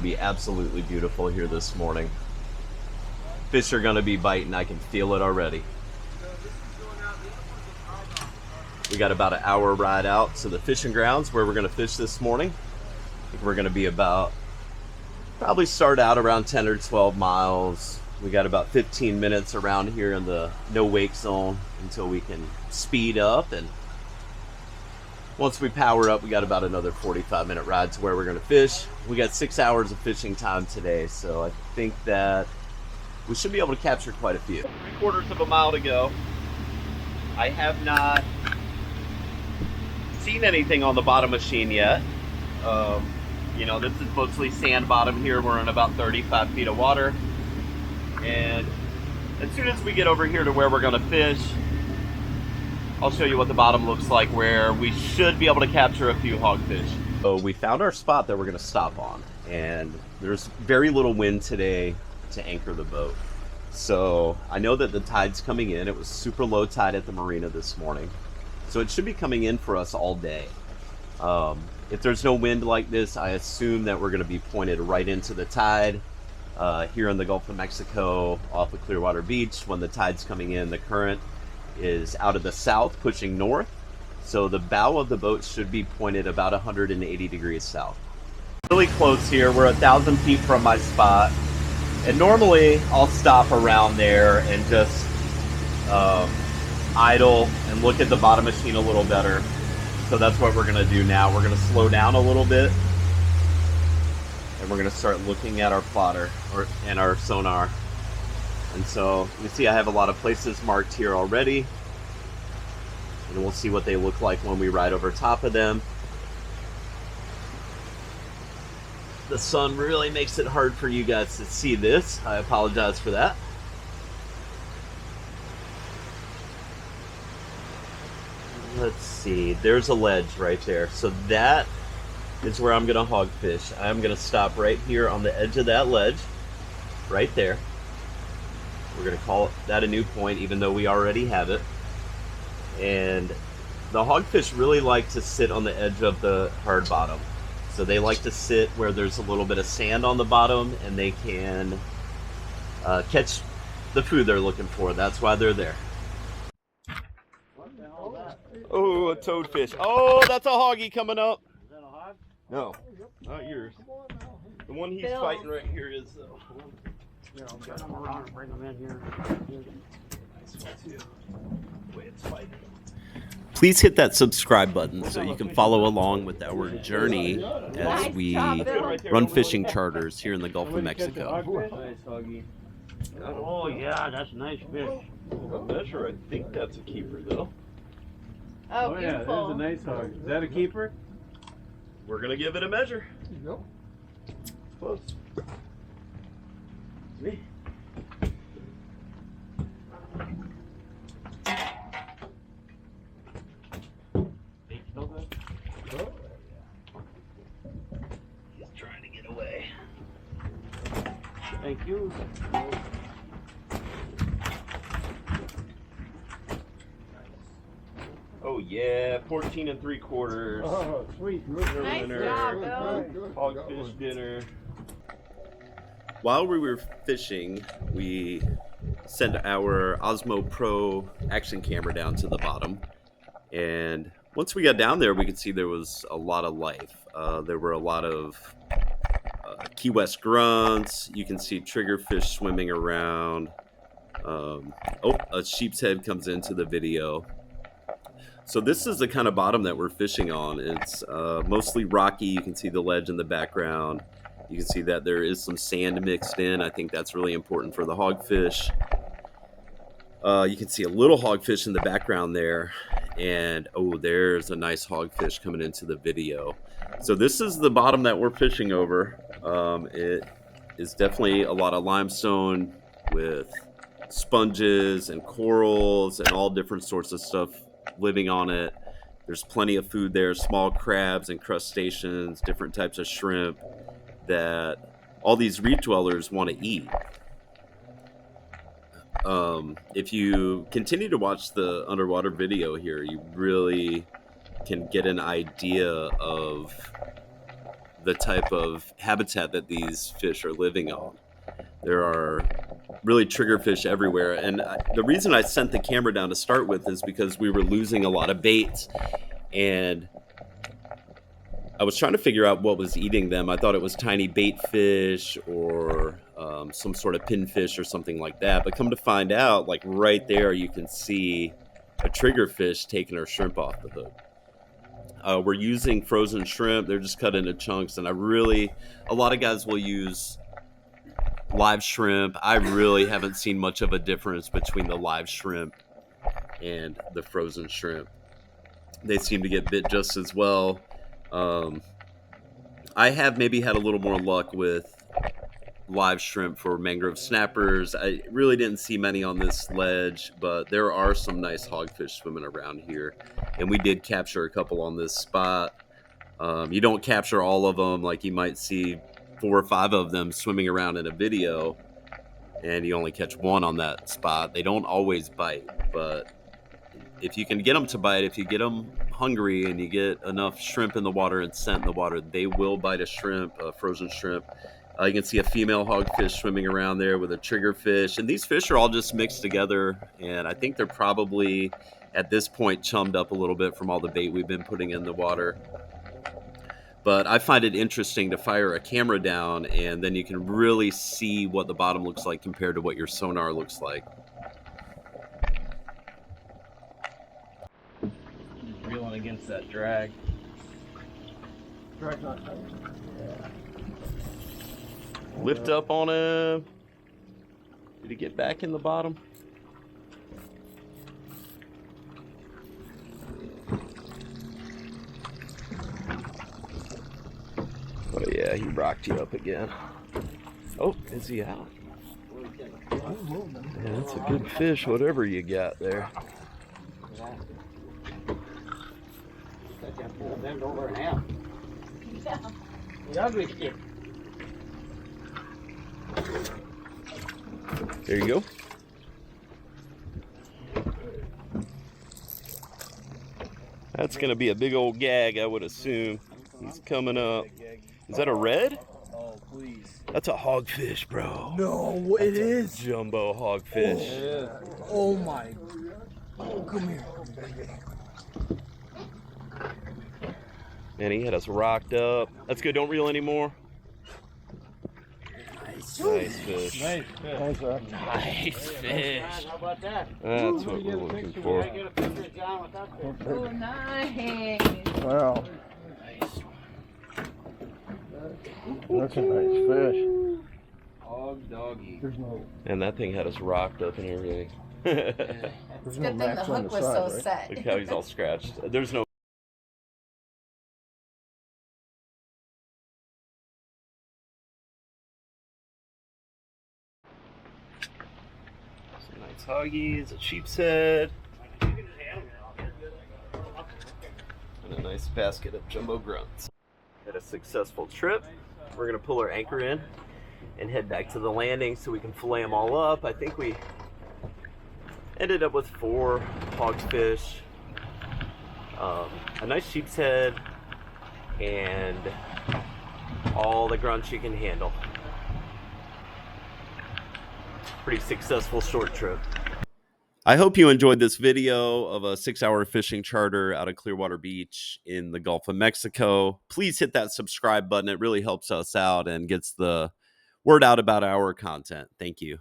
Be absolutely beautiful here this morning. Fish are going to be biting. I can feel it already. We got about an hour ride out to the fishing grounds where we're going to fish this morning. I think we're going to be probably start out around 10 or 12 miles. We got about 15 minutes around here in the no wake zone until we can speed up, and once we power up, we got about another 45-minute ride to where we're going to fish. We got 6 hours of fishing time today, so I think that we should be able to capture quite a few. 3/4 of a mile to go. I have not seen anything on the bottom machine yet. You know, this is mostly sand bottom here. We're in about 35 feet of water. And as soon as we get over here to where we're going to fish, I'll show you what the bottom looks like, where we should be able to capture a few hogfish. So we found our spot that we're going to stop on, and there's very little wind today to anchor the boat. So I know that the tide's coming in. It was super low tide at the marina this morning, so it should be coming in for us all day. If there's no wind like this, I assume that we're going to be pointed right into the tide here in the Gulf of Mexico off of Clearwater Beach. When the tide's coming in, the current is out of the south pushing north, so the bow of the boat should be pointed about 180 degrees south. Really close here. We're 1,000 feet from my spot, and normally I'll stop around there and just idle and look at the bottom machine a little better. So that's what we're going to do now. We're going to slow down a little bit, and we're going to start looking at our plotter and our sonar. And so you see I have a lot of places marked here already, and we'll see what they look like when we ride over top of them. The sun really makes it hard for you guys to see this. I apologize for that. Let's see, there's a ledge right there. So that is where I'm gonna hogfish. I'm gonna stop right here on the edge of that ledge, right there. We're going to call that a new point, even though we already have it. And the hogfish really like to sit on the edge of the hard bottom. So they like to sit where there's a little bit of sand on the bottom, and they can catch the food they're looking for. That's why they're there. Oh, a toadfish. Oh, that's a hoggy coming up. Is that a hog? No, not yours. The one he's fighting right here is... Yeah, I'll get him around, bring him in here. Nice one too. The way it's fighting. Please hit that subscribe button so you can follow along with our journey as we run fishing charters here in the Gulf of Mexico. Nice hoggy. Oh yeah, that's a nice fish. A measure, I think that's a keeper though. Oh, yeah, there's a nice hog. Is that a keeper? We're gonna give it a measure. Yep. Close. Me. He's trying to get away. Thank you. Oh yeah, 14 3/4. Oh, sweet. Nice job, Bill. Hogfish dinner. While we were fishing, we sent our Osmo Pro action camera down to the bottom, and once we got down there, we could see there was a lot of life. There were a lot of Key West grunts. You can see triggerfish swimming around. Oh, a sheep's head comes into the video. So this is the kind of bottom that we're fishing on. It's mostly rocky. You can see the ledge in the background. You can see that there is some sand mixed in. I think that's really important for the hogfish. You can see a little hogfish in the background there. And, oh, there's a nice hogfish coming into the video. So this is the bottom that we're fishing over. It is definitely a lot of limestone with sponges and corals and all different sorts of stuff living on it. There's plenty of food there, small crabs and crustaceans, different types of shrimp that all these reef dwellers want to eat. If you continue to watch the underwater video here, you really can get an idea of the type of habitat that these fish are living on. There are really triggerfish everywhere. And the reason I sent the camera down to start with is because we were losing a lot of baits. And I was trying to figure out what was eating them. I thought it was tiny bait fish or some sort of pinfish or something like that. But come to find out, like right there, you can see a triggerfish taking her shrimp off the hook. We're using frozen shrimp. They're just cut into chunks. And a lot of guys will use live shrimp. I really haven't seen much of a difference between the live shrimp and the frozen shrimp. They seem to get bit just as well. I have maybe had a little more luck with live shrimp for mangrove snappers. I really didn't see many on this ledge, but there are some nice hogfish swimming around here, and we did capture a couple on this spot. You don't capture all of them. Like, you might see 4 or 5 of them swimming around in a video, and you only catch one on that spot. They don't always bite, but if you can get them to bite, if you get them hungry and you get enough shrimp in the water and scent in the water, they will bite a shrimp, a frozen shrimp. You can see a female hogfish swimming around there with a triggerfish, and these fish are all just mixed together, and I think they're probably at this point chummed up a little bit from all the bait we've been putting in the water. But I find it interesting to fire a camera down, and then you can really see what the bottom looks like compared to what your sonar looks like. Reeling against that drag. Drag's not tight. Lift up on him. Did he get back in the bottom? Oh yeah, he rocked you up again. Oh, is he out? Yeah, that's a good fish, whatever you got there. Bend over and out. The ugly shit. There you go. That's gonna be a big old gag, I would assume. He's coming up. Is that a red? Oh, please. That's a hogfish, bro. No, it is. Jumbo hogfish. Yeah. Oh my. Oh, come here. Man, he had us rocked up. That's good. Don't reel anymore. Nice. Nice fish. Nice fish. Nice fish. How about that? That's what we're looking for. Can I get a picture of John with that fish? Oh, nice. Wow. Nice. That's a nice fish. Hog doggy. There's no, And that thing had us rocked up and everything. there's Good no thing the max on hook the was side, so right? set. Look how he's all scratched. There's no. Some nice hoggies, a sheep's head, and a nice basket of jumbo grunts. Had a successful trip. We're gonna pull our anchor in and head back to the landing so we can fillet them all up. I think we ended up with 4 hogfish, a nice sheep's head, and all the grunts you can handle. Pretty successful short trip. I hope you enjoyed this video of a 6-hour fishing charter out of Clearwater Beach in the Gulf of Mexico. Please hit that subscribe button. It really helps us out and gets the word out about our content. Thank you.